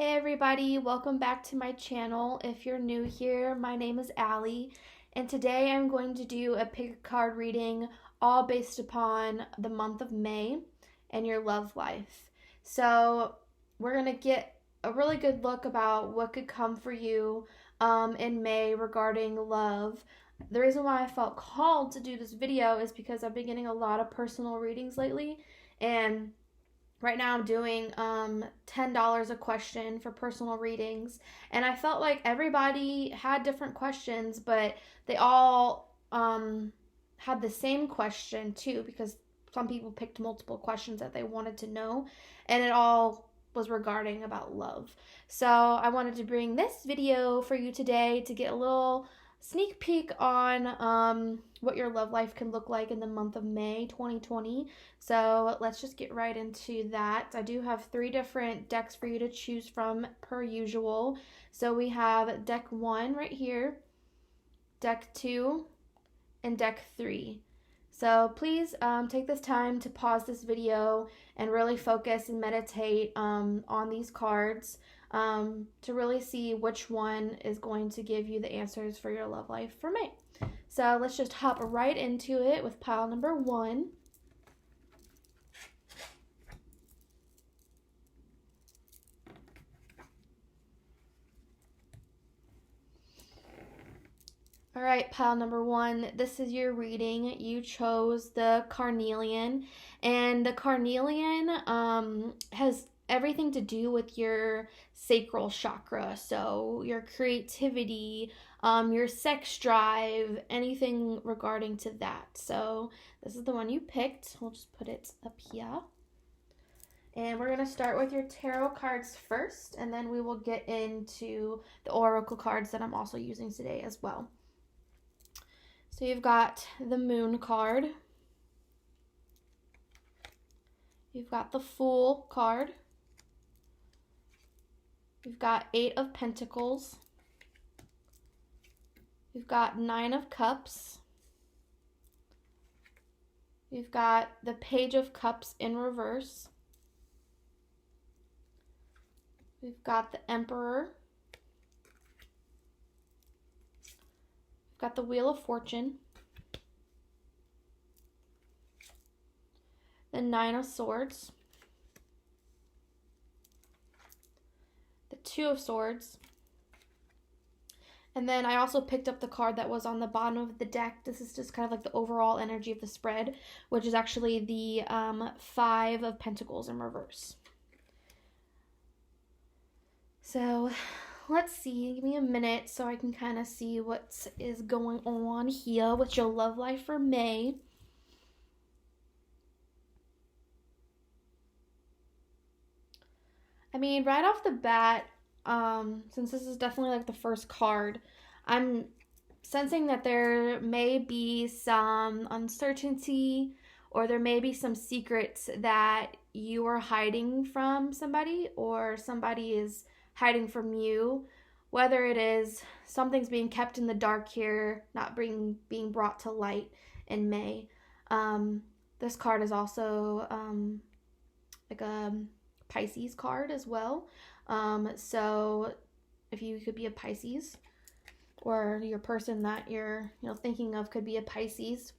Hey everybody, welcome back to my channel. If you're new here, my name is Allie, and today I'm going to do a pick a card reading all based upon the month of May and your love life. So we're going to get a really good look about what could come for you in May regarding love. The reason why I felt called to do this video is because I've been getting a lot of personal readings lately, and right now I'm doing $10 a question for personal readings, and I felt like everybody had different questions, but they all had the same question too, because some people picked multiple questions that they wanted to know, and it all was regarding about love. So I wanted to bring this video for you today to get a little sneak peek on what your love life can look like in the month of May 2020. So let's just get right into that. I do have 3 different decks for you to choose from per usual. So we have deck 1 right here, deck 2, and deck 3. So please take this time to pause this video and really focus and meditate on these cards to really see which one is going to give you the answers for your love life for May. So let's just hop right into it with pile number 1. All right, pile number 1, this is your reading. You chose the carnelian, and the carnelian has everything to do with your sacral chakra, so your creativity, your sex drive, anything regarding to that. So this is the one you picked. We'll just put it up here. And we're going to start with your tarot cards first, and then we will get into the oracle cards that I'm also using today as well. So you've got the Moon card. You've got the Fool card. You've got 8 of Pentacles. You've got 9 of Cups. You've got the Page of Cups in reverse. We've got the Emperor. We've got the Wheel of Fortune. The 9 of Swords. The 2 of Swords. And then I also picked up the card that was on the bottom of the deck. This is just kind of like the overall energy of the spread, which is actually the 5 of Pentacles in reverse. So let's see, give me a minute so I can kind of see what is going on here with your love life for May. I mean, right off the bat, since this is definitely like the first card, I'm sensing that there may be some uncertainty, or there may be some secrets that you are hiding from somebody, or somebody is hiding from you. Whether it is something's being kept in the dark here, not being brought to light in May. This card is also like a Pisces card as well. So if you could be a Pisces, or your person that you're thinking of could be a Pisces.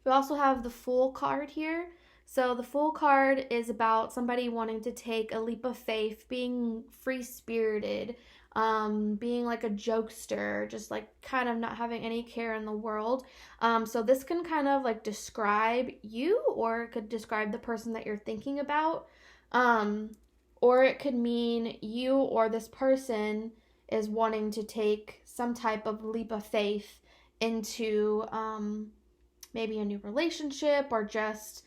We also have the Fool card here. So the Fool card is about somebody wanting to take a leap of faith, being free-spirited, being like a jokester, just like kind of not having any care in the world. So this can kind of like describe you, or it could describe the person that you're thinking about. Or it could mean you or this person is wanting to take some type of leap of faith into maybe a new relationship, or just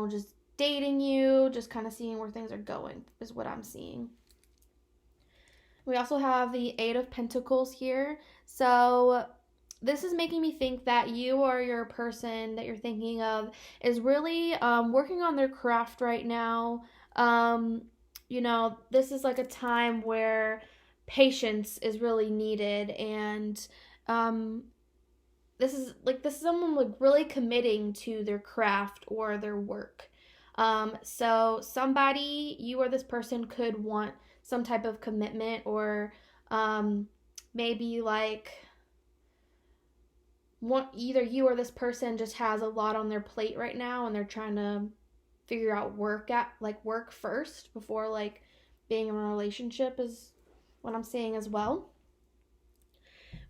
just dating you, just kind of seeing where things are going is what I'm seeing. We also have the 8 of Pentacles here. So this is making me think that you or your person that you're thinking of is really working on their craft right now. This is like a time where patience is really needed, and this is someone like really committing to their craft or their work. So somebody, you or this person, could want some type of commitment, or maybe like either you or this person just has a lot on their plate right now, and they're trying to figure out work first before like being in a relationship, is what I'm saying as well.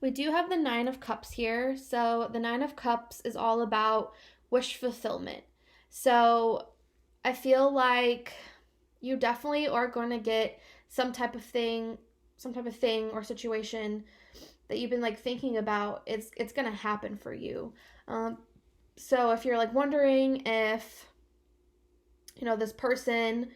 We do have the Nine of Cups here. So the Nine of Cups is all about wish fulfillment. So I feel like you definitely are going to get some type of thing or situation that you've been like thinking about. It's going to happen for you. So if you're like wondering if this person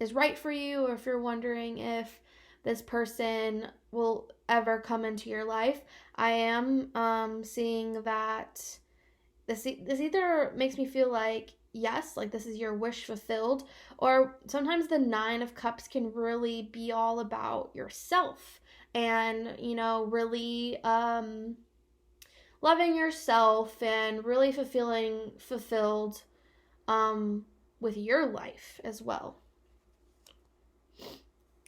is right for you, or if you're wondering if this person will ever come into your life, I am seeing that this either makes me feel like yes, like this is your wish fulfilled, or sometimes the Nine of Cups can really be all about yourself, and really loving yourself and really fulfilled with your life as well.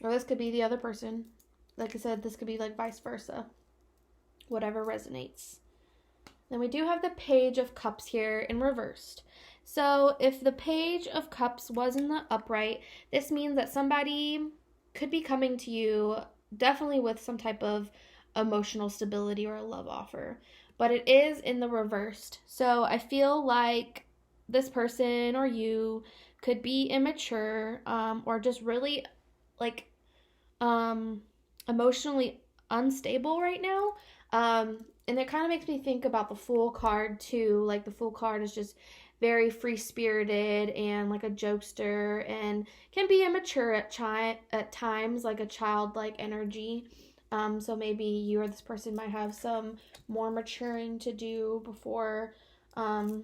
Or this could be the other person. Like I said, this could be like vice versa. Whatever resonates. Then we do have the Page of Cups here in reversed. So if the Page of Cups was in the upright, this means that somebody could be coming to you definitely with some type of emotional stability or a love offer. But it is in the reversed. So I feel like this person or you could be immature, or just really like emotionally unstable right now. And it kind of makes me think about the Fool card too. Like the Fool card is just very free spirited and like a jokester, and can be immature at times, like a childlike energy. So maybe you or this person might have some more maturing to do before a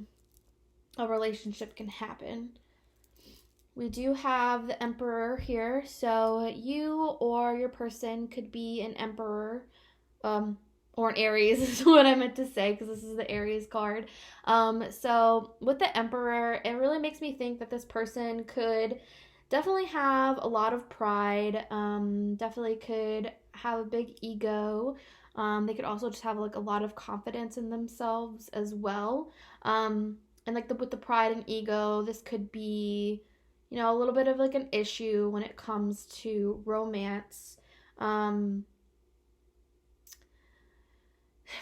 relationship can happen. We do have the Emperor here. So you or your person could be an Emperor, or an Aries is what I meant to say, because this is the Aries card. So with the Emperor, it really makes me think that this person could definitely have a lot of pride, definitely could have a big ego. They could also just have like a lot of confidence in themselves as well. And like with the pride and ego, this could be a little bit of like an issue when it comes to romance,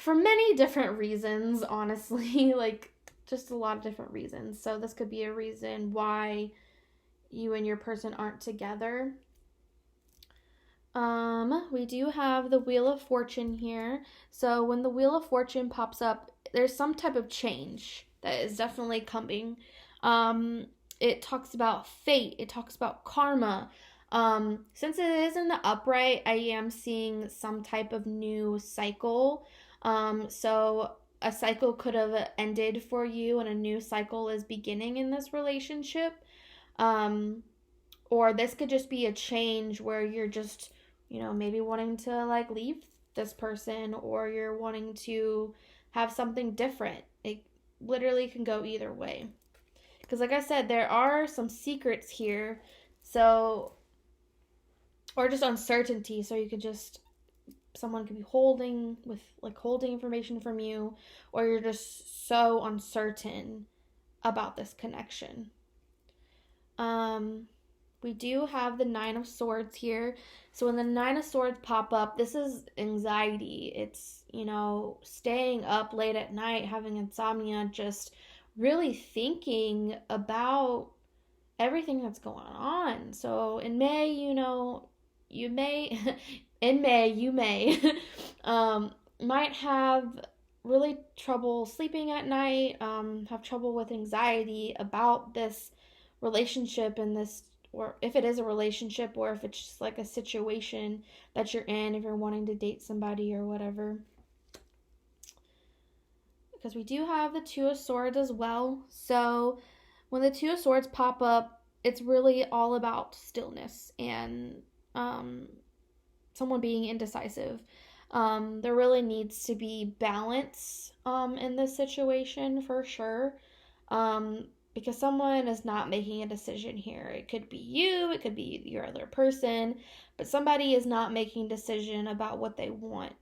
for many different reasons, honestly. Like just a lot of different reasons. So this could be a reason why you and your person aren't together. We do have the Wheel of Fortune here. So when the Wheel of Fortune pops up, there's some type of change that is definitely coming. It talks about fate. It talks about karma. Since it is in the upright, I am seeing some type of new cycle. So a cycle could have ended for you, and a new cycle is beginning in this relationship. Or this could just be a change where you're just, maybe wanting to like leave this person, or you're wanting to have something different. It literally can go either way. Because like I said, there are some secrets here. So, or just uncertainty. So you could just, someone could be holding information from you, or you're just so uncertain about this connection. We do have the Nine of Swords here. So when the Nine of Swords pop up, this is anxiety. It's, staying up late at night, having insomnia, just really thinking about everything that's going on. So in May, you may, in May, you may might have really trouble sleeping at night, have trouble with anxiety about this relationship, and this, or if it is a relationship, or if it's just like a situation that you're in, if you're wanting to date somebody or whatever. Because we do have the Two of Swords as well. So when the Two of Swords pop up, it's really all about stillness and someone being indecisive. There really needs to be balance in this situation for sure. because someone is not making a decision here. It could be you, it could be your other person, but somebody is not making a decision about what they want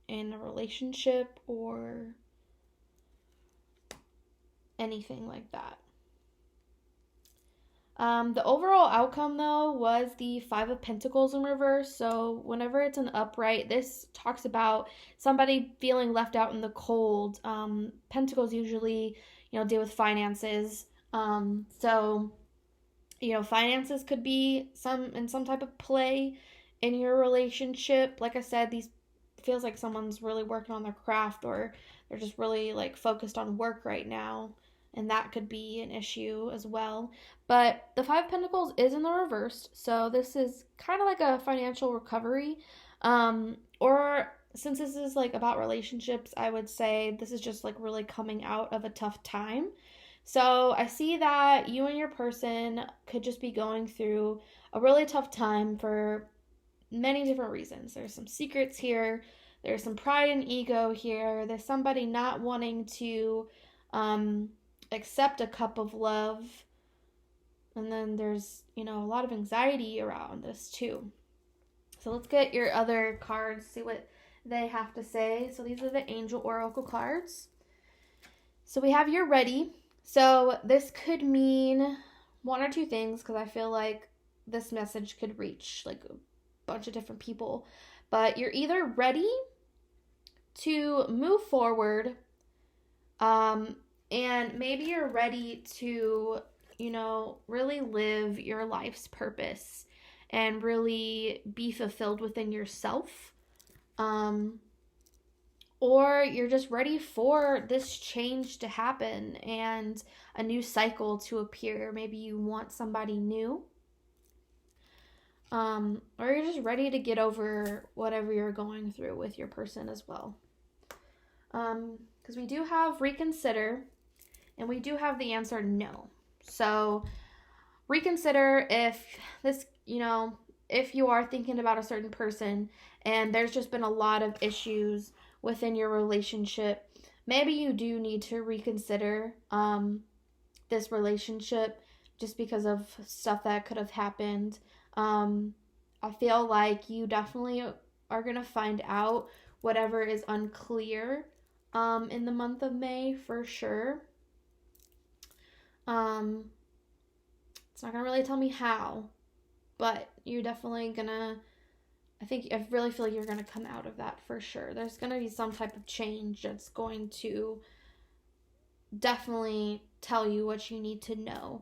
in a relationship or anything like that. The overall outcome, though, was the Five of Pentacles in reverse. So whenever it's an upright, this talks about somebody feeling left out in the cold. Pentacles usually, deal with finances. So, finances could be in some type of play in your relationship. Like I said, these feels like someone's really working on their craft, or they're just really like focused on work right now. And that could be an issue as well. But the Five of Pentacles is in the reverse, so this is kind of like a financial recovery. Or since this is like about relationships, I would say this is just like really coming out of a tough time. So I see that you and your person could just be going through a really tough time for many different reasons. There's some secrets here. There's some pride and ego here. There's somebody not wanting to accept a cup of love. And then there's, a lot of anxiety around this too. So let's get your other cards, see what they have to say. So these are the Angel Oracle cards. So we have You're Ready. So this could mean one or two things, because I feel like this message could reach like a bunch of different people. But you're either ready to move forward, and maybe you're ready to, really live your life's purpose and really be fulfilled within yourself. Or you're just ready for this change to happen and a new cycle to appear. Maybe you want somebody new. Or you're just ready to get over whatever you're going through with your person as well. Because we do have reconsider, and we do have the answer no. So reconsider if this, if you are thinking about a certain person and there's just been a lot of issues within your relationship, maybe you do need to reconsider this relationship just because of stuff that could have happened. I feel like you definitely are going to find out whatever is unclear in the month of May for sure. It's not going to really tell me how, but you're definitely going to, I really feel like you're going to come out of that for sure. There's going to be some type of change that's going to definitely tell you what you need to know.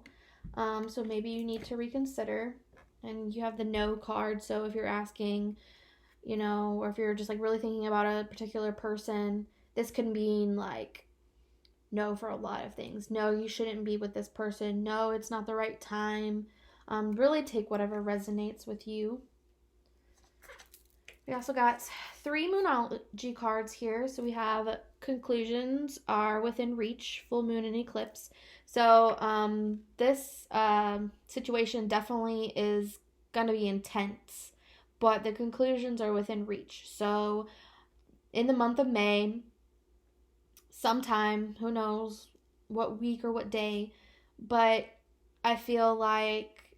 So maybe you need to reconsider, and you have the no card. So if you're asking, or if you're just like really thinking about a particular person, this could mean like no for a lot of things. No, you shouldn't be with this person. No, it's not the right time. Really take whatever resonates with you. We also got 3 Moonology cards here. So we have conclusions are within reach, full moon and eclipse. So this situation definitely is going to be intense, but the conclusions are within reach. So in the month of May, sometime, who knows what week or what day, but I feel like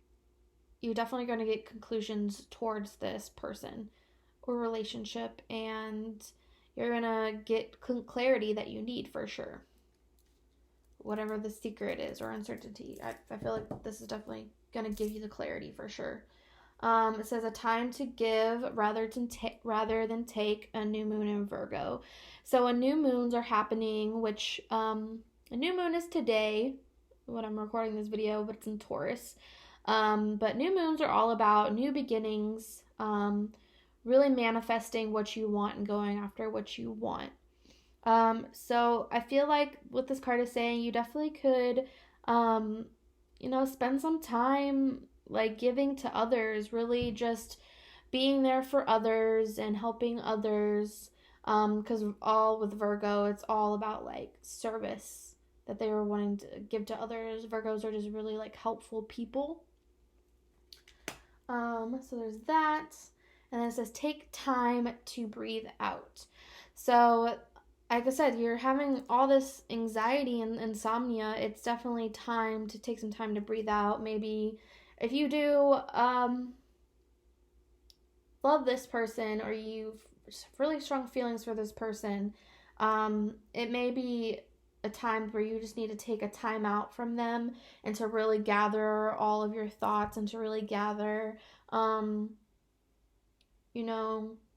you're definitely going to get conclusions towards this person or relationship, and you're going to get clarity that you need for sure. Whatever the secret is or uncertainty, I feel like this is definitely going to give you the clarity for sure. It says a time to give rather than take, a new moon in Virgo. So a new moons are happening, which a new moon is today when I'm recording this video, but it's in Taurus. But new moons are all about new beginnings, really manifesting what you want and going after what you want. So I feel like what this card is saying, you definitely could, spend some time like giving to others, really just being there for others and helping others. Because all with Virgo, it's all about like service that they were wanting to give to others. Virgos are just really like helpful people. So there's that. And then it says take time to breathe out. So like I said, you're having all this anxiety and insomnia. It's definitely time to take some time to breathe out. Maybe if you do love this person, or you've really strong feelings for this person, it may be a time where you just need to take a time out from them and to really gather all of your thoughts and to really gather, um,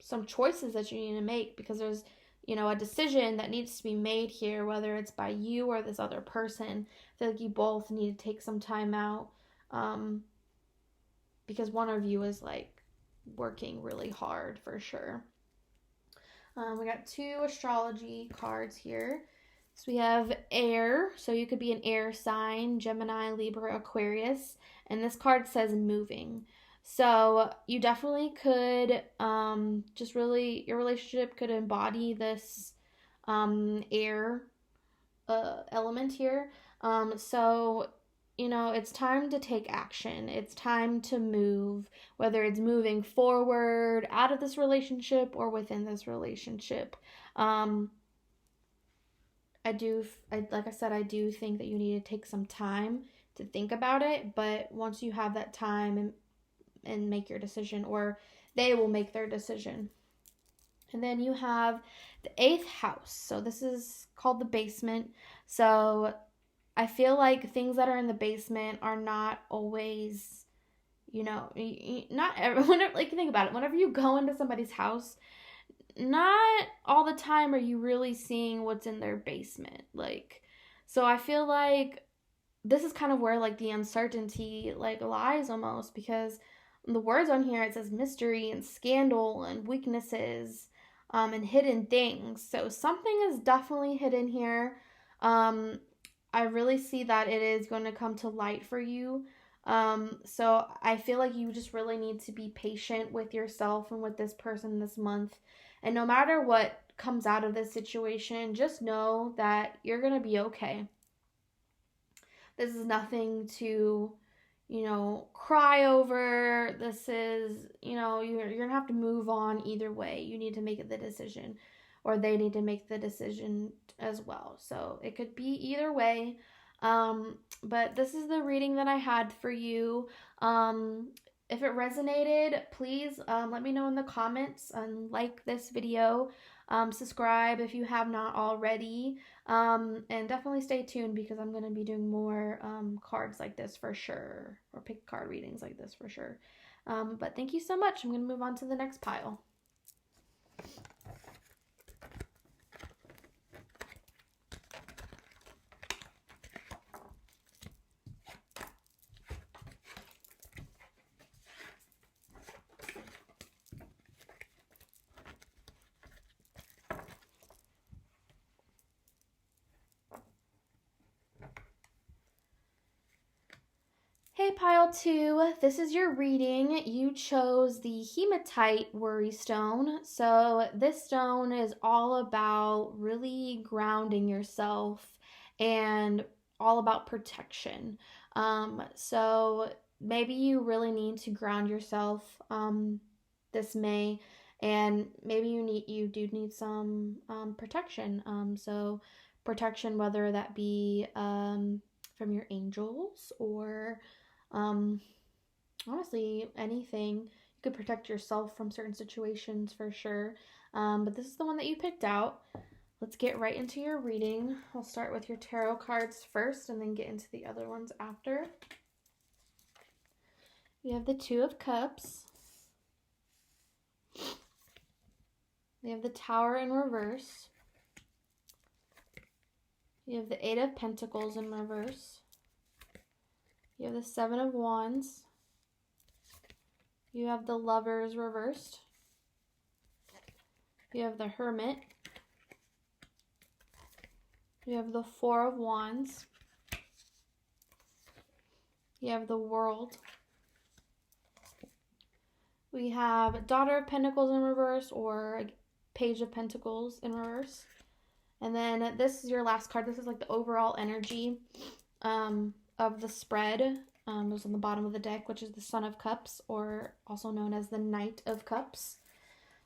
some choices that you need to make, because there's, a decision that needs to be made here, whether it's by you or this other person. I feel like you both need to take some time out, um, because one of you is like working really hard for sure. We got 2 astrology cards here. So we have air, so you could be an air sign, Gemini, Libra, Aquarius, and this card says moving. So you definitely could, just really, your relationship could embody this air element here. So, it's time to take action. It's time to move, whether it's moving forward out of this relationship or within this relationship. Like I said, I do think that you need to take some time to think about it, but once you have that time and make your decision, or they will make their decision. And then you have the 8th house. So this is called the basement. So I feel like things that are in the basement are not always, not everyone, like, think about it. Whenever you go into somebody's house, not all the time are you really seeing what's in their basement. Like, so I feel like this is kind of where like the uncertainty like lies almost, because the words on here, it says mystery and scandal and weaknesses, and hidden things. So something is definitely hidden here. I really see that it is going to come to light for you. So I feel like you just really need to be patient with yourself and with this person this month. And no matter what comes out of this situation, just know that you're going to be okay. This is nothing to, cry over. This is, you're going to have to move on either way. You need to make the decision, or they need to make the decision as well. So it could be either way. But this is the reading that I had for you. If it resonated, please let me know in the comments and like this video. Subscribe if you have not already. And definitely stay tuned, because I'm going to be doing more cards like this for sure, or pick card readings like this for sure. But thank you so much. I'm going to move on to the next pile. Hey, pile 2, this is your reading. You chose the hematite worry stone. So this stone is all about really grounding yourself and all about protection. So maybe you really need to ground yourself this May, and maybe you do need some protection. So protection, whether that be from your angels, or honestly, anything. You could protect yourself from certain situations for sure. But this is the one that you picked out. Let's get right into your reading. I'll start with your tarot cards first and then get into the other ones after. We have the 2 of Cups. We have the Tower in reverse. You have the 8 of Pentacles in reverse. You have the 7 of Wands. You have the Lovers reversed. You have the Hermit. You have the 4 of Wands. You have the World. We have Daughter of Pentacles in reverse, or Page of Pentacles in reverse. And then this is your last card. This is like the overall energy of the spread. It was on the bottom of the deck, which is the Son of Cups, or also known as the Knight of Cups.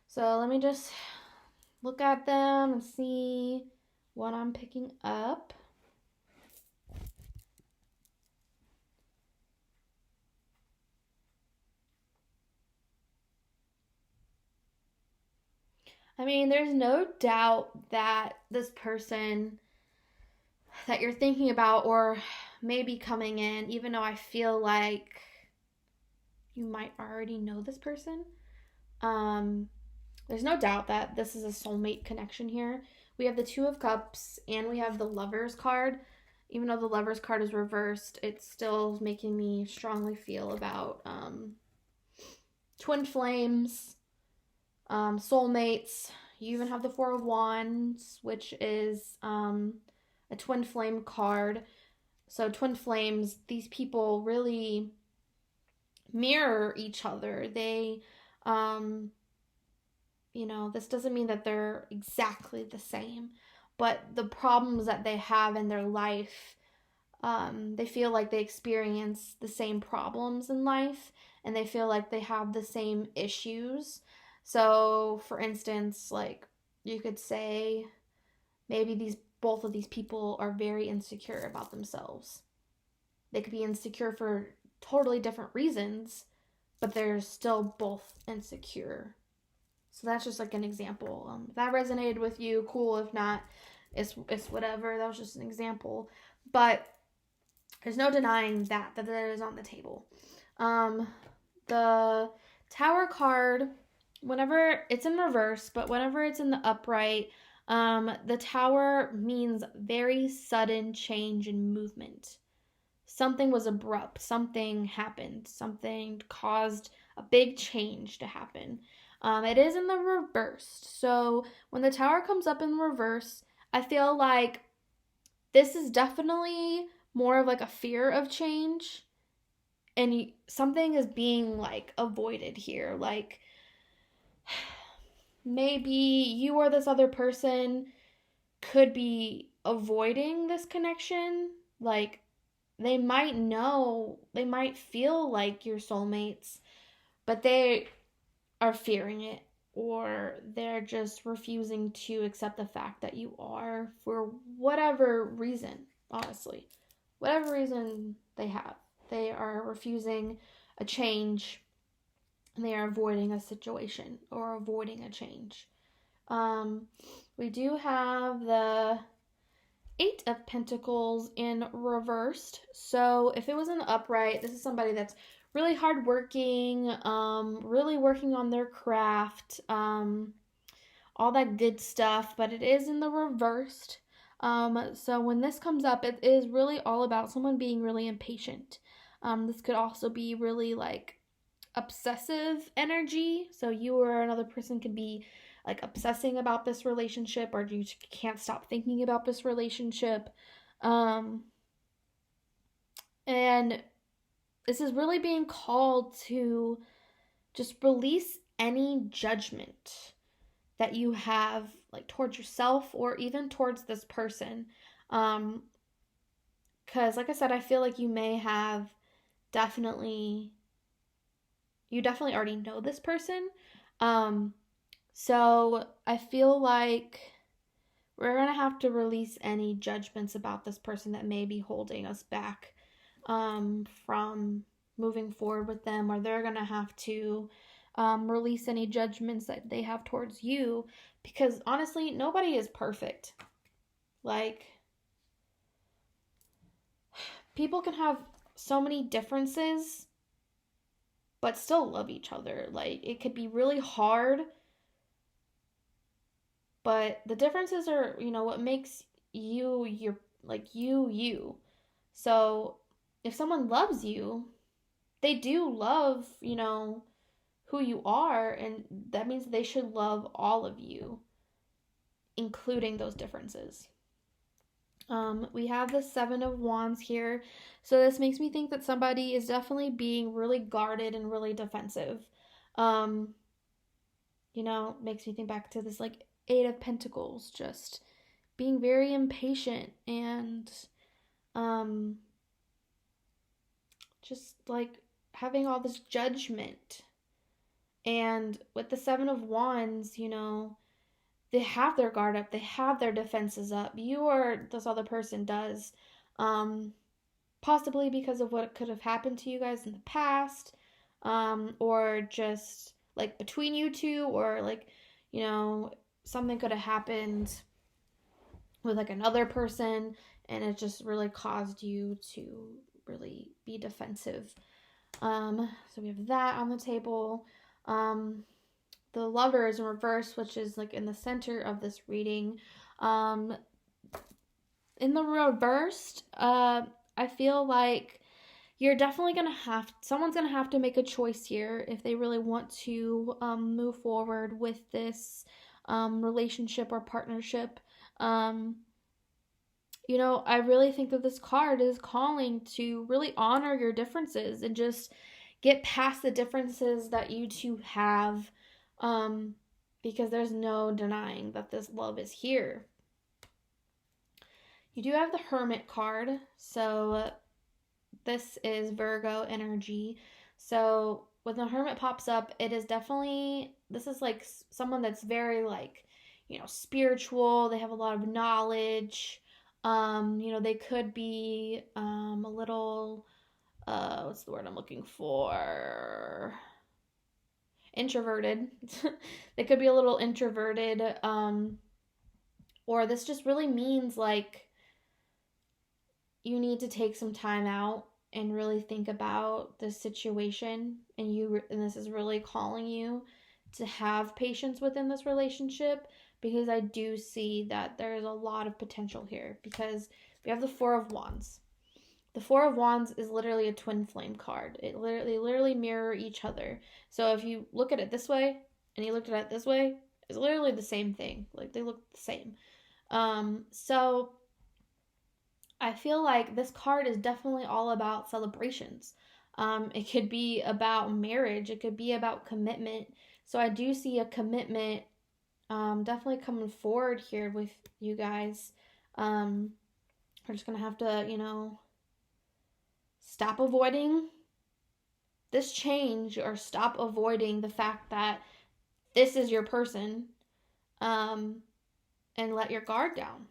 So let me just look at them and see what I'm picking up. I mean, there's no doubt that this person that you're thinking about or maybe coming in, even though I feel like you might already know this person, um, there's no doubt that this is a soulmate connection here. We have the Two of Cups and we have the Lovers card. Even though the Lovers card is reversed, it's still making me strongly feel about twin flames, soulmates. You even have the Four of Wands, which is a twin flame card. So twin flames, these people really mirror each other. They, this doesn't mean that they're exactly the same, but the problems that they have in their life, they feel like they experience the same problems in life and they feel like they have the same issues. So, for instance, like you could say maybe both of these people are very insecure about themselves. They could be insecure for totally different reasons, but they're still both insecure. So that's just like an example. If that resonated with you, cool. If not, it's whatever. That was just an example. But there's no denying that is on the table. The Tower card, whenever it's in reverse, but whenever it's in the upright, the Tower means very sudden change in movement. Something was abrupt. Something happened. Something caused a big change to happen. It is in the reverse. So when the Tower comes up in reverse, I feel like this is definitely more of like a fear of change. And something is being like avoided here. Like maybe you or this other person could be avoiding this connection. Like they might feel like you're soulmates, but they are fearing it, or they're just refusing to accept the fact that you are for whatever reason, honestly. Whatever reason they have. They are refusing a change and they are avoiding a situation or avoiding a change. We do have the Eight of Pentacles in reversed. So if it was in the upright, this is somebody that's really hardworking, really working on their craft, all that good stuff, but it is in the reversed. So when this comes up, it is really all about someone being really impatient. This could also be really like obsessive energy. So you or another person could be like obsessing about this relationship, or you can't stop thinking about this relationship. And this is really being called to just release any judgment that you have like towards yourself or even towards this person. Because like I said, I feel like you definitely already know this person. So I feel like we're going to have to release any judgments about this person that may be holding us back from moving forward with them, or they're going to have to release any judgments that they have towards you, because honestly, nobody is perfect. Like, people can have so many differences but still love each other. Like, it could be really hard, but the differences are, what makes you're like you. So if someone loves you, they do love, who you are, and that means they should love all of you, including those differences. We have the Seven of Wands here. So this makes me think that somebody is definitely being really guarded and really defensive. Makes me think back to this like Eight of Pentacles, just being very impatient and just like having all this judgment. And with the Seven of Wands, they have their guard up, they have their defenses up. You or this other person does. Possibly because of what could have happened to you guys in the past, or just like between you two, or like, something could have happened with like another person, and it just really caused you to really be defensive. So we have that on the table. The Lovers in reverse, which is like in the center of this reading. In the reversed, I feel like you're definitely someone's gonna have to make a choice here if they really want to move forward with this relationship or partnership. I really think that this card is calling to really honor your differences and just get past the differences that you two have, because there's no denying that this love is here. You do have the Hermit card, so this is Virgo energy. So when the Hermit pops up, it is definitely, this is like someone that's very like, spiritual. They have a lot of knowledge. They could be a little, what's the word I'm looking for? Introverted. They could be a little introverted, or this just really means like you need to take some time out and really think about the situation, and this is really calling you to have patience within this relationship, because I do see that there is a lot of potential here, because we have the Four of Wands. The Four of Wands is literally a twin flame card. They literally mirror each other. So if you look at it this way and you looked at it this way, it's literally the same thing. Like, they look the same. So I feel like this card is definitely all about celebrations. It could be about marriage. It could be about commitment. So I do see a commitment definitely coming forward here with you guys. We're just going to have to, stop avoiding this change, or stop avoiding the fact that this is your person, and let your guard down.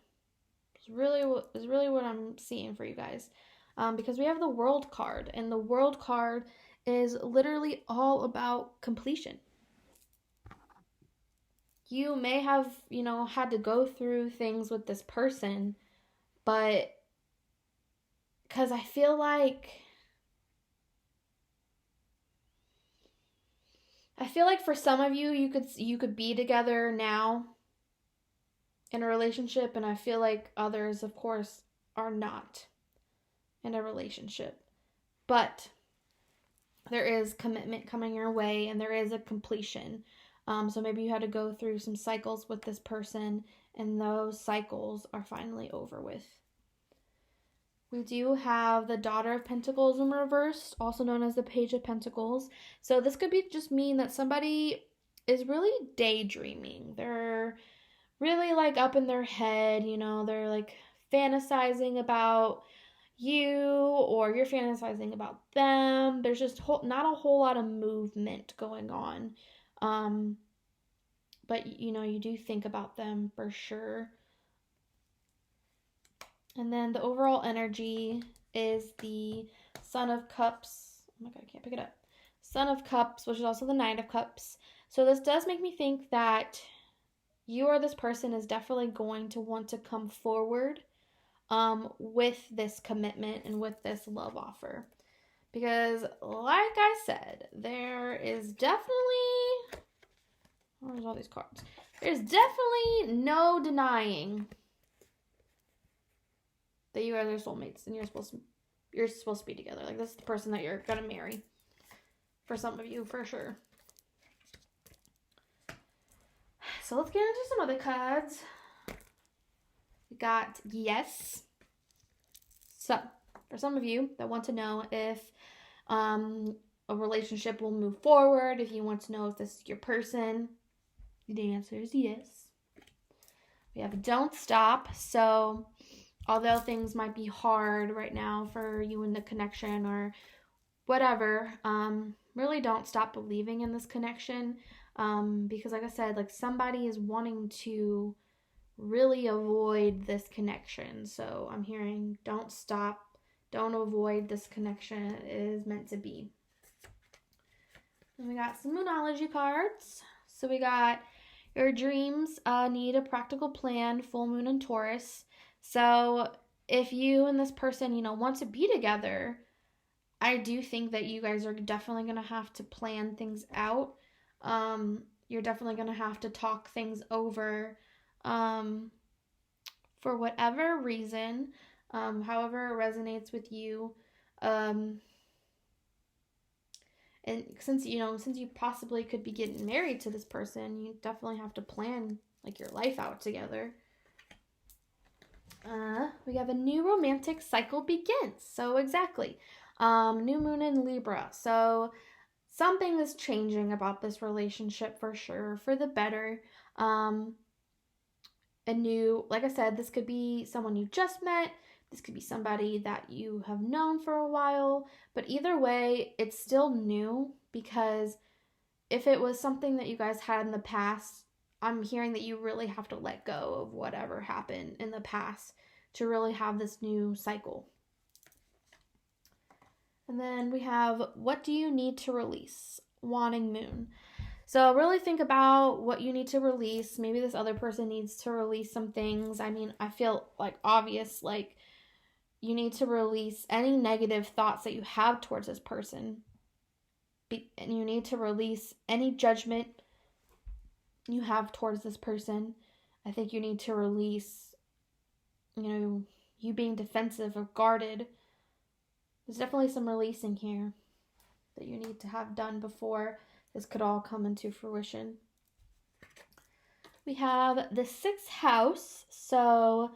It's really what I'm seeing for you guys, because we have the World card, and the World card is literally all about completion. You may have, had to go through things with this person, but because I feel like for some of you, you could be together now in a relationship, and I feel like others, of course, are not in a relationship. But there is commitment coming your way, and there is a completion. So maybe you had to go through some cycles with this person, and those cycles are finally over with. We do have the Daughter of Pentacles in reverse, also known as the Page of Pentacles. So this could just mean that somebody is really daydreaming. They're really like up in their head, they're like fantasizing about you, or you're fantasizing about them. There's just not a whole lot of movement going on. But you do think about them for sure. And then the overall energy is the Son of Cups. Oh my God, I can't pick it up. Son of Cups, which is also the Nine of Cups. So this does make me think that you or this person is definitely going to want to come forward with this commitment and with this love offer. Because, like I said, there is definitely... Where's all these cards? There's definitely no denying that you guys are soulmates, and you're supposed to be together. Like, this is the person that you're gonna marry. For some of you, for sure. So let's get into some other cards. We got Yes. So, for some of you that want to know if a relationship will move forward, if you want to know if this is your person, the answer is yes. We have Don't Stop. So, although things might be hard right now for you in the connection or whatever, really don't stop believing in this connection. Because like I said, like somebody is wanting to really avoid this connection. So I'm hearing don't stop, don't avoid this connection. It is meant to be. And we got some Moonology cards. So we got your dreams need a practical plan, full moon and Taurus. So if you and this person, want to be together, I do think that you guys are definitely going to have to plan things out. You're definitely going to have to talk things over for whatever reason, however it resonates with you. And since you possibly could be getting married to this person, you definitely have to plan like your life out together. We have a new romantic cycle begins. So exactly. New moon in Libra. So something is changing about this relationship for sure, for the better. Like I said, this could be someone you just met. This could be somebody that you have known for a while. But either way, it's still new, because if it was something that you guys had in the past, I'm hearing that you really have to let go of whatever happened in the past to really have this new cycle. And then we have, what do you need to release? Wanting moon. So really think about what you need to release. Maybe this other person needs to release some things. I mean, I feel like obvious, like you need to release any negative thoughts that you have towards this person. And you need to release any judgment you have towards this person. I think you need to release, you being defensive or guarded. There's definitely some releasing here that you need to have done before this could all come into fruition. We have the 6th house. So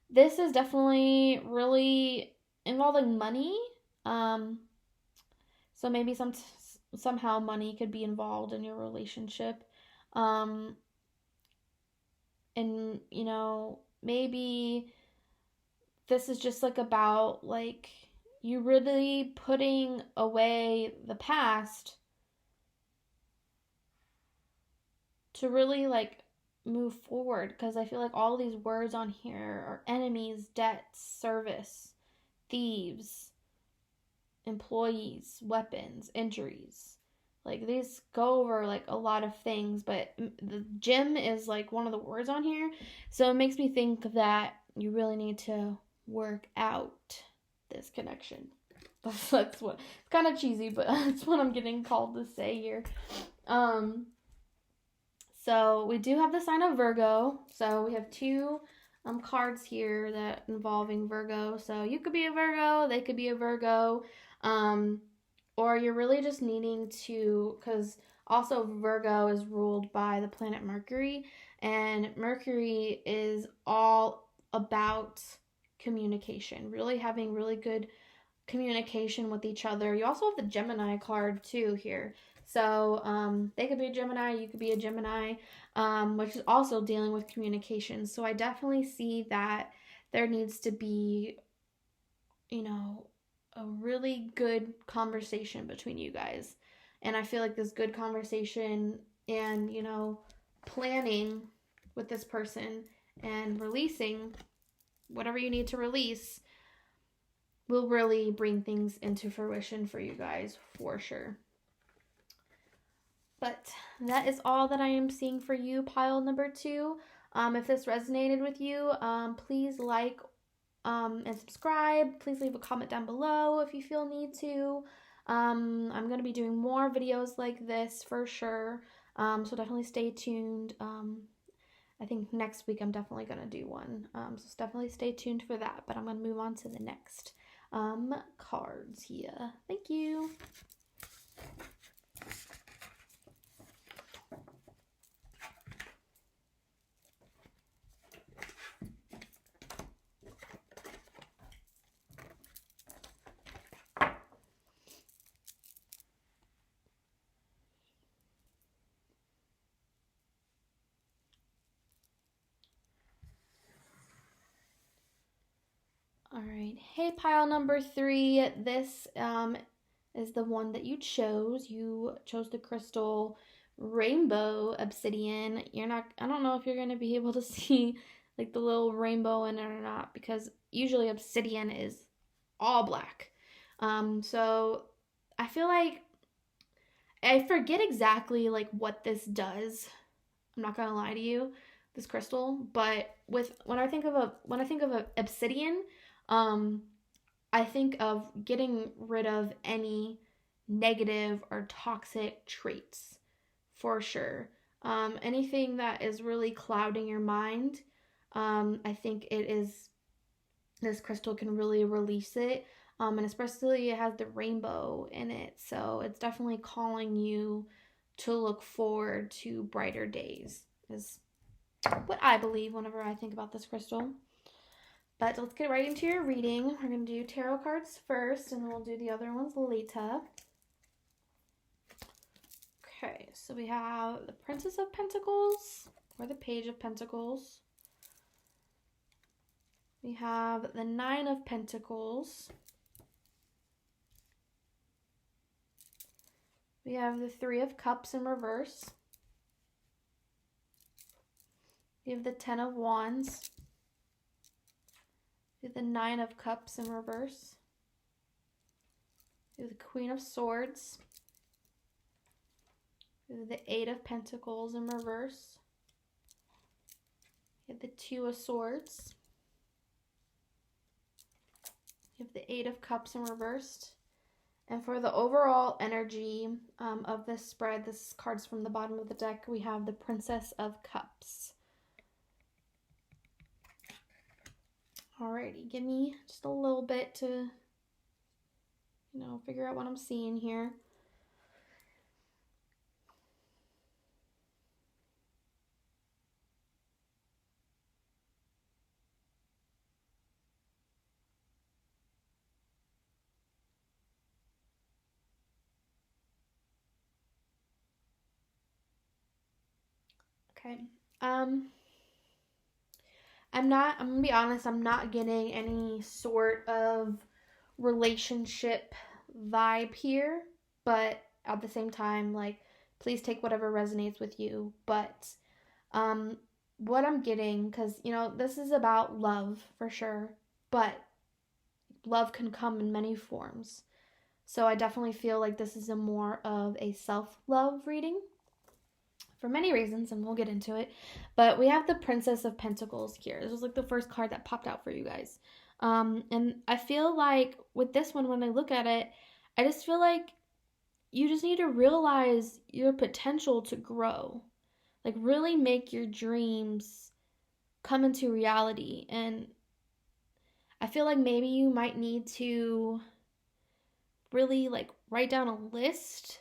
this is definitely really involving money. So maybe somehow money could be involved in your relationship. And maybe this is just like about like you really putting away the past to really like move forward, because I feel like all these words on here are enemies, debts, service, thieves, employees, weapons, injuries. Like these go over like a lot of things, but the gym is like one of the words on here. So it makes me think that you really need to work out this connection. That's what, it's kind of cheesy, but that's what I'm getting called to say here. So we do have the sign of Virgo. So we have 2 cards here that involving Virgo. So you could be a Virgo, they could be a Virgo. Or you're really just needing to, because also Virgo is ruled by the planet Mercury, and Mercury is all about communication, really having really good communication with each other. You also have the Gemini card too here. So they could be a Gemini, you could be a Gemini, which is also dealing with communication. So I definitely see that there needs to be, a really good conversation between you guys. And I feel like this good conversation and, planning with this person and releasing whatever you need to release will really bring things into fruition for you guys for sure. But that is all that I am seeing for you, pile number 2. If this resonated with you, please like and subscribe. Please leave a comment down below if you feel need to. I'm going to be doing more videos like this for sure. So definitely stay tuned. I think next week I'm definitely going to do one. So definitely stay tuned for that. But I'm going to move on to the next cards here. Thank you. All right. Hey, pile number 3. This is the one that you chose. You chose the crystal rainbow obsidian. I don't know if you're going to be able to see like the little rainbow in it or not, because usually obsidian is all black. So I feel like I forget exactly like what this does. I'm not gonna lie to you, this crystal. But when I think of a obsidian, um, I think of getting rid of any negative or toxic traits, for sure. Anything that is really clouding your mind, I think this crystal can really release it. And especially it has the rainbow in it, so it's definitely calling you to look forward to brighter days, is what I believe whenever I think about this crystal. But let's get right into your reading. We're going to do tarot cards first, and then we'll do the other ones later. Okay, so we have the Princess of Pentacles, or the Page of Pentacles. We have the Nine of Pentacles. We have the Three of Cups in reverse. We have the Ten of Wands. We have the Nine of Cups in reverse. We have the Queen of Swords. We have the Eight of Pentacles in reverse. We have the Two of Swords. We have the Eight of Cups in reverse. And for the overall energy of this spread, this card's from the bottom of the deck, we have the Princess of Cups. Alrighty, give me just a little bit to, figure out what I'm seeing here. Okay. I'm gonna be honest, I'm not getting any sort of relationship vibe here, but at the same time, like, please take whatever resonates with you. But what I'm getting, because this is about love for sure, but love can come in many forms. So I definitely feel like this is a more of a self-love reading for many reasons, and we'll get into it. But we have the Princess of Pentacles here. This was like the first card that popped out for you guys. And I feel like with this one, when I look at it, I just feel like you just need to realize your potential to grow. Like, really make your dreams come into reality. And I feel like maybe you might need to really like write down a list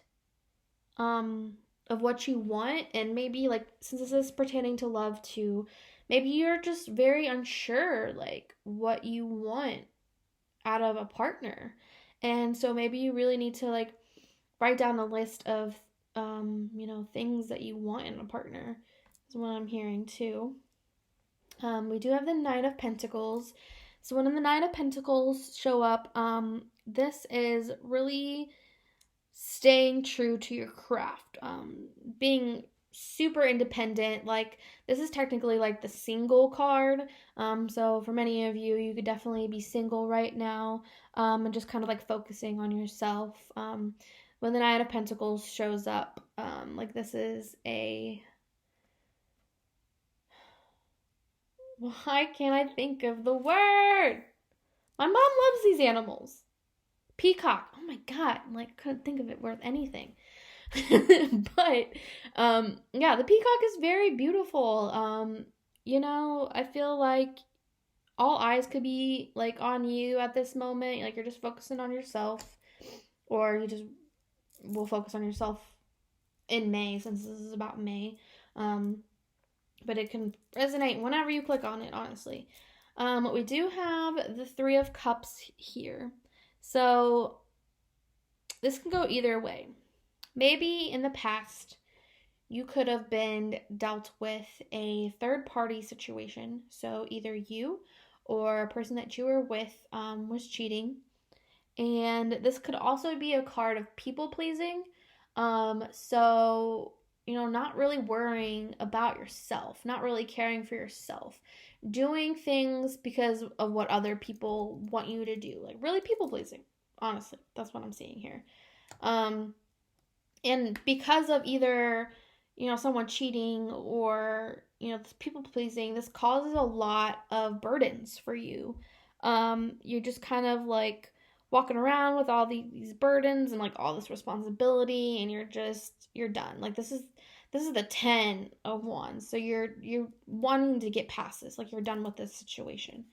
of what you want, and maybe, like, since this is pertaining to love too, maybe you're just very unsure like what you want out of a partner, and so maybe you really need to like write down a list of things that you want in a partner, is what I'm hearing too. We do have the Nine of Pentacles. So when the Nine of Pentacles show up, this is really staying true to your craft, being super independent. Like, this is technically like the single card. So for many of you, you could definitely be single right now, and just kind of like focusing on yourself. When the Nine of Pentacles shows up, like, this is a... Why can't I think of the word? My mom loves these animals. Peacock. Oh my god, like, couldn't think of it worth anything. But yeah, the peacock is very beautiful. I feel like all eyes could be like on you at this moment. Like, you're just focusing on yourself, or you just will focus on yourself in May, since this is about May. But it can resonate whenever you click on it, honestly. We do have the Three of Cups here. So this can go either way. Maybe in the past, you could have been dealt with a third-party situation. So either you or a person that you were with was cheating. And this could also be a card of people-pleasing. So not really worrying about yourself, not really caring for yourself, doing things because of what other people want you to do, like really people pleasing. Honestly, that's what I'm seeing here. Um, and because of either someone cheating or people pleasing, this causes a lot of burdens for you. You're just kind of like walking around with all these burdens and like all this responsibility, and you're done. Like this is the 10 of wands, so you're wanting to get past this, like you're done with this situation,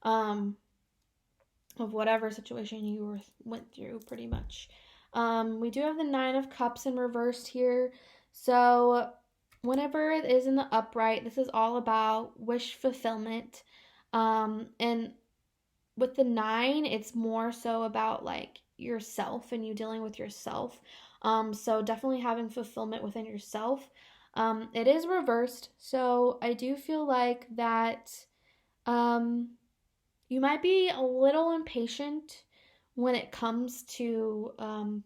um of whatever situation went through, pretty much. We do have the 9 of Cups in reversed here. So whenever it is in the upright, this is all about wish fulfillment. And with the 9, it's more so about like yourself and you dealing with yourself. So definitely having fulfillment within yourself. It is reversed, so I do feel like that um, you might be a little impatient when it comes to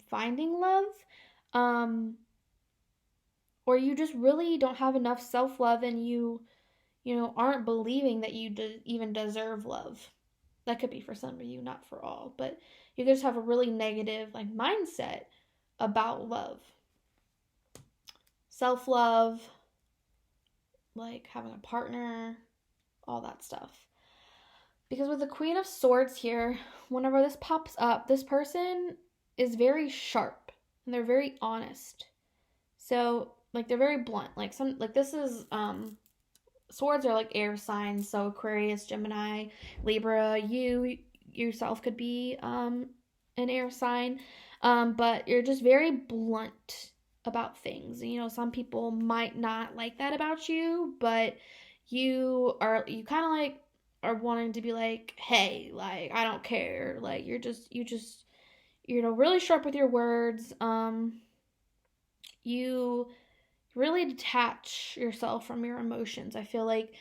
finding love, um, or you just really don't have enough self love, and aren't believing that you even deserve love. That could be for some of you, not for all, but you just have a really negative like mindset about love, self love, like having a partner, all that stuff. Because with the Queen of Swords here, whenever this pops up, this person is very sharp and they're very honest. So, like, they're very blunt. Like this is swords are like air signs, so Aquarius, Gemini, Libra, you yourself could be an air sign. But you're just very blunt about things. Some people might not like that about you, but you kind of like are wanting to be like, hey, like I don't care. Like you're really sharp with your words. You really detach yourself from your emotions. I feel like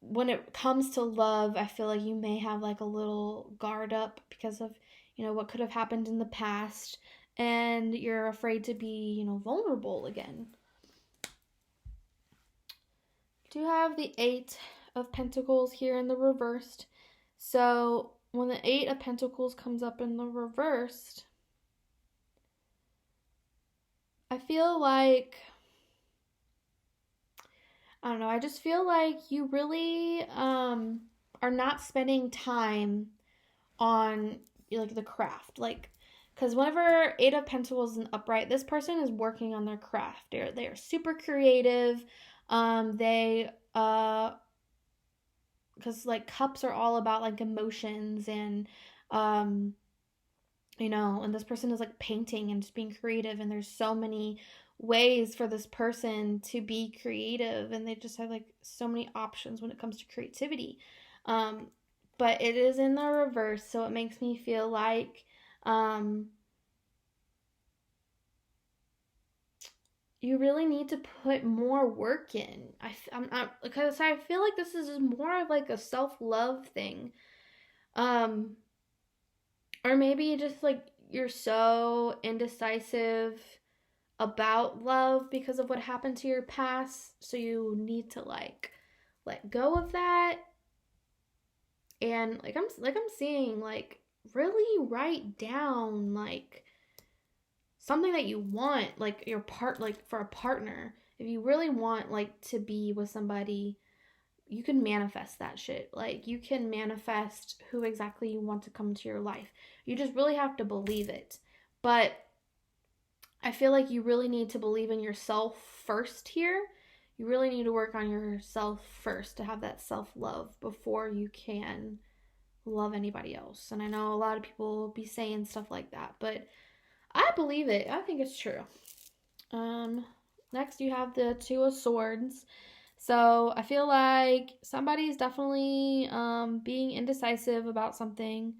when it comes to love, I feel like you may have like a little guard up because of, what could have happened in the past, and you're afraid to be, vulnerable again. Do have the 8 of Pentacles here in the reversed. So when the 8 of Pentacles comes up in the reversed, I feel like, I don't know, I just feel like you really are not spending time on like the craft, like, because whenever 8 of Pentacles is upright, this person is working on their craft. They're super creative. They because like cups are all about like emotions, and um and this person is like painting and just being creative, and there's so many ways for this person to be creative, and they just have like so many options when it comes to creativity. um but it is in the reverse, so it makes me feel like um you really need to put more work in. I'm not, because I feel like this is more of like a self-love thing. um or maybe just like you're so indecisive about love because of what happened to your past, so you need to like let go of that, and like I'm seeing like really write down like something that you want, like your part, like for a partner. If you really want like to be with somebody, you can manifest that shit. Like you can manifest who exactly you want to come to your life. You just really have to believe it. But I feel like you really need to believe in yourself first here. You really need to work on yourself first to have that self-love before you can love anybody else. And I know a lot of people will be saying stuff like that, but I believe it. I think it's true. Next you have the 2 of Swords. So I feel like somebody's definitely being indecisive about something.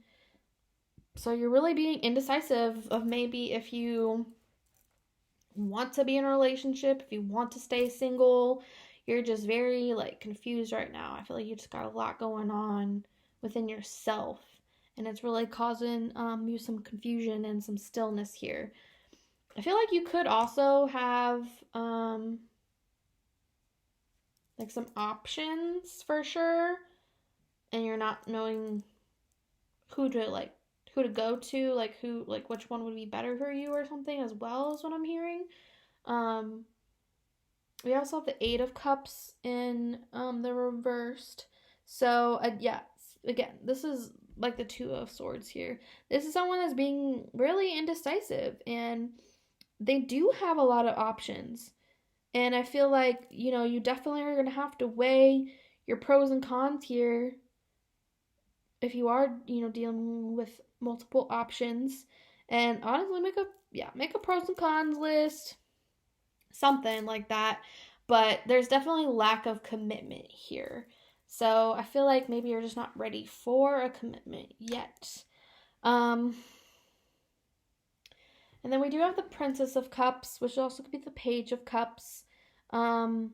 So you're really being indecisive of maybe if you want to be in a relationship, if you want to stay single. You're just very like confused right now. I feel like you just got a lot going on within yourself, and it's really causing you some confusion and some stillness here. I feel like you could also have like some options for sure, and you're not knowing who to like who to go to, like who like which one would be better for you or something as well as what I'm hearing. Um we also have the 8 of Cups in the reversed. So yeah, again, this is like the 2 of Swords here. This is someone that's being really indecisive, and they do have a lot of options. And I feel like, you definitely are going to have to weigh your pros and cons here if you are, dealing with multiple options. And honestly, make a pros and cons list, something like that. But there's definitely lack of commitment here. So I feel like maybe you're just not ready for a commitment yet. Um, and then we do have the Princess of Cups, which also could be the Page of Cups. Um,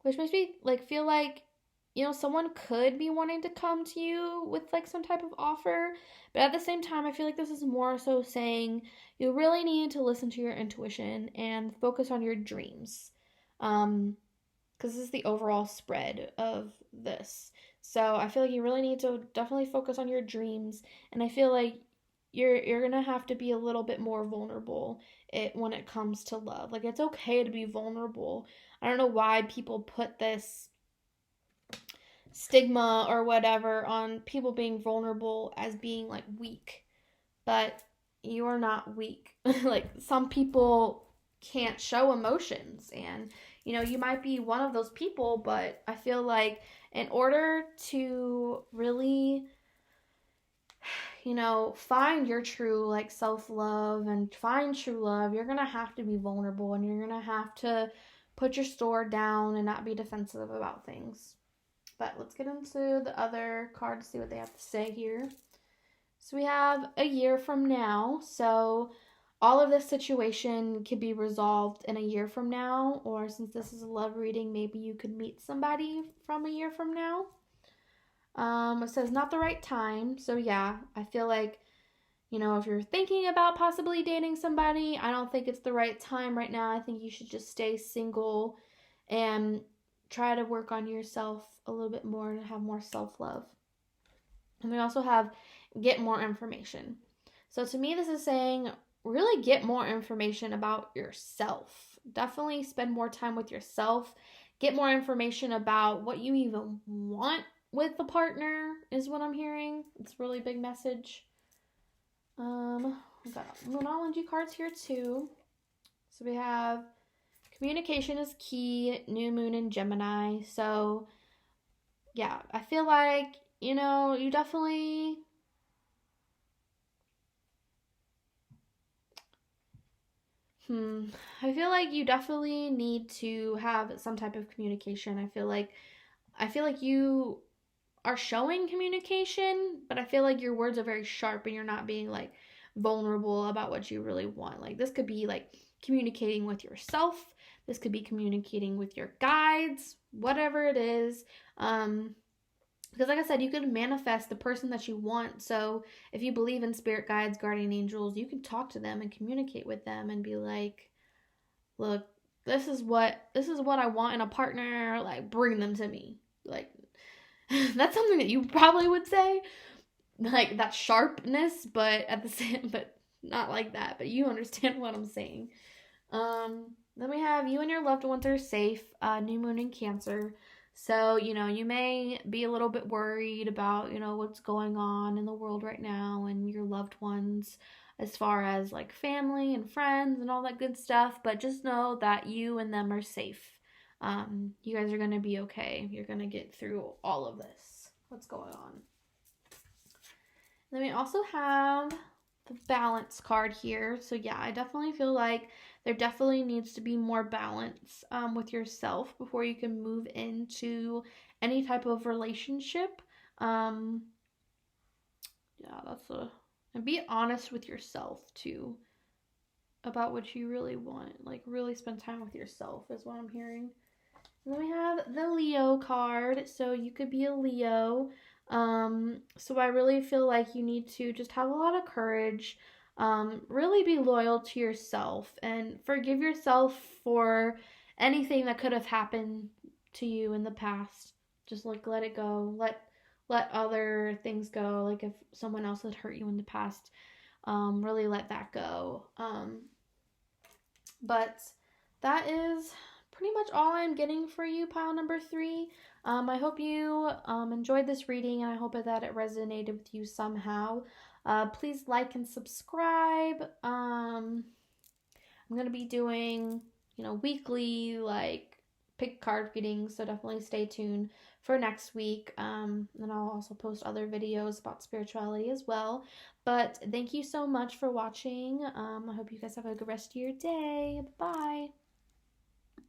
which makes me like feel like someone could be wanting to come to you with like some type of offer, but at the same time I feel like this is more so saying you really need to listen to your intuition and focus on your dreams, because this is the overall spread of this. So I feel like you really need to definitely focus on your dreams, and I feel like you're gonna have to be a little bit more vulnerable when it comes to love. Like, it's okay to be vulnerable. I don't know why people put this stigma or whatever on people being vulnerable as being like weak, but you are not weak. Like, some people can't show emotions, and you might be one of those people, but I feel like in order to really find your true like self-love and find true love, you're gonna have to be vulnerable, and you're gonna have to put your sword down and not be defensive about things. But let's get into the other cards, see what they have to say here. So we have a year from now. So all of this situation could be resolved in a year from now, or since this is a love reading, maybe you could meet somebody from a year from now. It says not the right time. So yeah, I feel like, if you're thinking about possibly dating somebody, I don't think it's the right time right now. I think you should just stay single and try to work on yourself a little bit more and have more self-love. And we also have get more information. So to me, this is saying really get more information about yourself. Definitely spend more time with yourself. Get more information about what you even want with the partner is what I'm hearing. It's a really big message. We've got Moonology cards here too. So we have communication is key, new moon in Gemini. So yeah, I feel like, you definitely I feel like you definitely need to have some type of communication. I feel like you are showing communication, but I feel like your words are very sharp and you're not being like vulnerable about what you really want. Like, this could be like communicating with yourself. This could be communicating with your guides, whatever it is. Because like I said, you could manifest the person that you want. So if you believe in spirit guides, guardian angels, you can talk to them and communicate with them and be like, look, this is what I want in a partner, like bring them to me. Like, that's something that you probably would say, like that sharpness, but at the same, but not like that. But you understand what I'm saying. Then we have you and your loved ones are safe. New moon in Cancer. So, you may be a little bit worried about, what's going on in the world right now and your loved ones as far as like family and friends and all that good stuff. But just know that you and them are safe. You guys are going to be okay. You're going to get through all of this. What's going on? Then we also have the balance card here. So yeah, I definitely feel like there definitely needs to be more balance with yourself before you can move into any type of relationship. Yeah, and be honest with yourself too about what you really want. Like, really spend time with yourself is what I'm hearing. And then we have the Leo card. So you could be a Leo. So I really feel like you need to just have a lot of courage. Really be loyal to yourself and forgive yourself for anything that could have happened to you in the past. Just like let it go. Let other things go. Like if someone else had hurt you in the past, really let that go. But that is pretty much all I'm getting for you, pile number 3. I hope you enjoyed this reading, and I hope that it resonated with you somehow. Please like and subscribe. I'm going to be doing, weekly, pick card readings, so definitely stay tuned for next week. And I'll also post other videos about spirituality as well. But thank you so much for watching. I hope you guys have a good rest of your day. Bye.